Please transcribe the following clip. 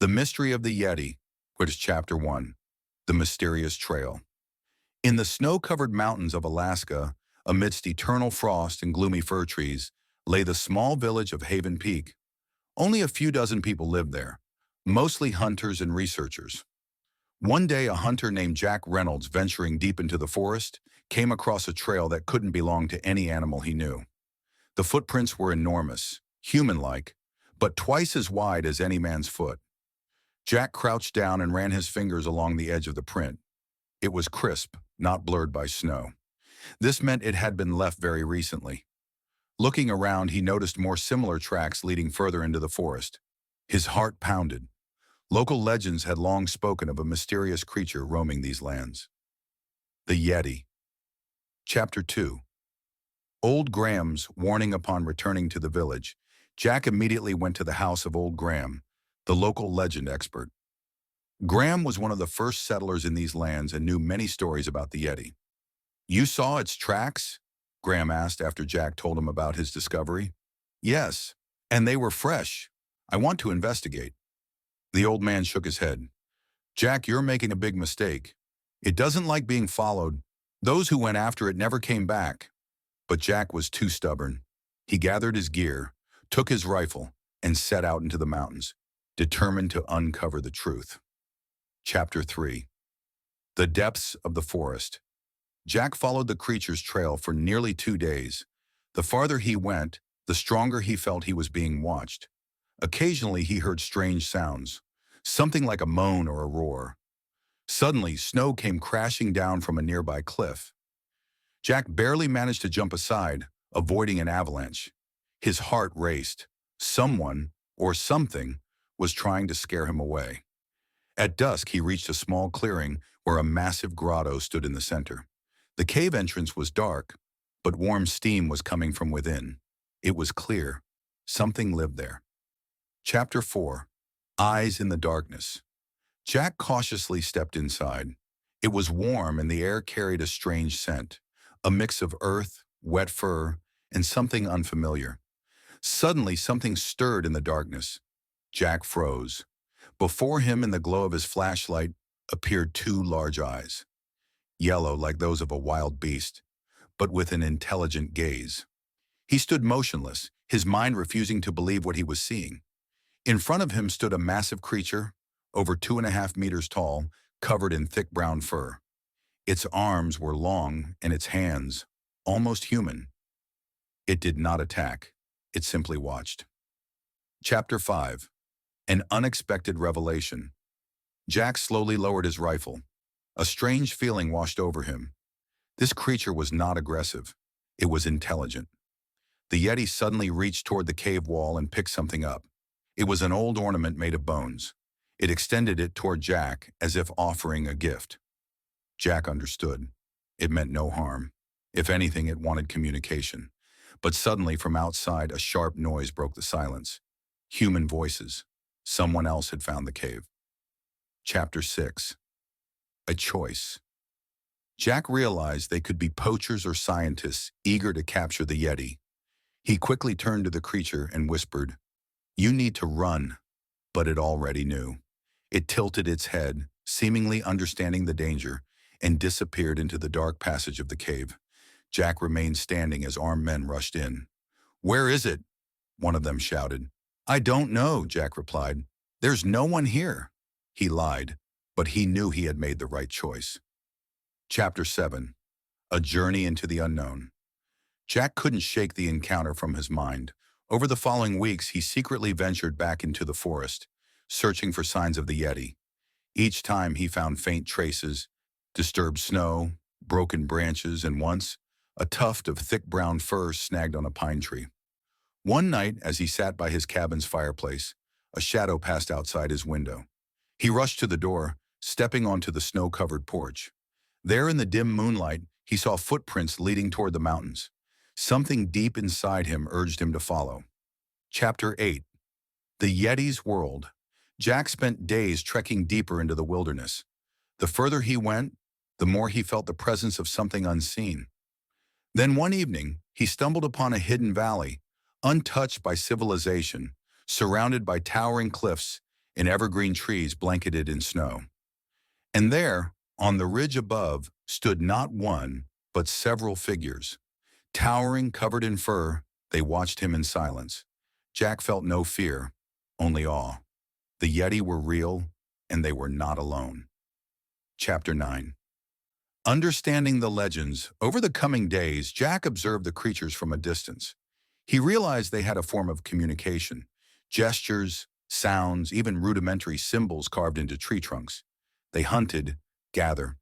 The Mystery of the Yeti, which is Chapter 1, The Mysterious Trail. In the snow-covered mountains of Alaska, amidst eternal frost and gloomy fir trees, lay the small village of Haven Peak. Only a few dozen people lived there, mostly hunters and researchers. One day, a hunter named Jack Reynolds, venturing deep into the forest, came across a trail that couldn't belong to any animal he knew. The footprints were enormous, human-like, but twice as wide as any man's foot. Jack crouched down and ran his fingers along the edge of the print. It was crisp, not blurred by snow. This meant it had been left very recently. Looking around, he noticed more similar tracks leading further into the forest. His heart pounded. Local legends had long spoken of a mysterious creature roaming these lands. The Yeti. Chapter 2. Old Graham's warning. Upon returning to the village, Jack immediately went to the house of Old Graham, the local legend expert. Graham was one of the first settlers in these lands and knew many stories about the Yeti. "You saw its tracks?" Graham asked after Jack told him about his discovery. "Yes, and they were fresh. I want to investigate." The old man shook his head. "Jack, you're making a big mistake. It doesn't like being followed. Those who went after it never came back." But Jack was too stubborn. He gathered his gear, took his rifle, and set out into the mountains, determined to uncover the truth. Chapter 3. The Depths of the Forest. Jack followed the creature's trail for nearly 2 days. The farther he went, the stronger he felt he was being watched. Occasionally he heard strange sounds, something like a moan or a roar. Suddenly, snow came crashing down from a nearby cliff. Jack barely managed to jump aside, avoiding an avalanche. His heart raced. Someone, or something, was trying to scare him away. At dusk, he reached a small clearing where a massive grotto stood in the center. The cave entrance was dark, but warm steam was coming from within. It was clear. Something lived there. Chapter 4. Eyes in the Darkness. Jack cautiously stepped inside. It was warm and the air carried a strange scent, a mix of earth, wet fur, and something unfamiliar. Suddenly, something stirred in the darkness. Jack froze. Before him, in the glow of his flashlight, appeared 2 large eyes, yellow like those of a wild beast, but with an intelligent gaze. He stood motionless, his mind refusing to believe what he was seeing. In front of him stood a massive creature, over 2.5 meters tall, covered in thick brown fur. Its arms were long and its hands, almost human. It did not attack. It simply watched. Chapter 5. An Unexpected Revelation. Jack slowly lowered his rifle. A strange feeling washed over him. This creature was not aggressive. It was intelligent. The Yeti suddenly reached toward the cave wall and picked something up. It was an old ornament made of bones. It extended it toward Jack as if offering a gift. Jack understood. It meant no harm. If anything, it wanted communication. But suddenly, from outside, a sharp noise broke the silence. Human voices. Someone else had found the cave. Chapter 6. A Choice. Jack realized they could be poachers or scientists eager to capture the Yeti. He quickly turned to the creature and whispered, "You need to run." But it already knew. It tilted its head, seemingly understanding the danger, and disappeared into the dark passage of the cave. Jack remained standing as armed men rushed in. "Where is it?" one of them shouted. "I don't know," Jack replied. "There's no one here." He lied, but he knew he had made the right choice. Chapter 7. A Journey into the Unknown. Jack couldn't shake the encounter from his mind. Over the following weeks, he secretly ventured back into the forest, searching for signs of the Yeti. Each time he found faint traces, disturbed snow, broken branches, and once, a tuft of thick brown fur snagged on a pine tree. One night, as he sat by his cabin's fireplace, a shadow passed outside his window. He rushed to the door, stepping onto the snow-covered porch. There in the dim moonlight, he saw footprints leading toward the mountains. Something deep inside him urged him to follow. Chapter 8. The Yeti's World. Jack spent days trekking deeper into the wilderness. The further he went, the more he felt the presence of something unseen. Then one evening, he stumbled upon a hidden valley, untouched by civilization, surrounded by towering cliffs and evergreen trees blanketed in snow. And there, on the ridge above, stood not one, but several figures. Towering, covered in fur, they watched him in silence. Jack felt no fear, only awe. The Yeti were real, and they were not alone. Chapter 9. Understanding the legends, over the coming days, Jack observed the creatures from a distance. He realized they had a form of communication, gestures, sounds, even rudimentary symbols carved into tree trunks. They hunted, gathered,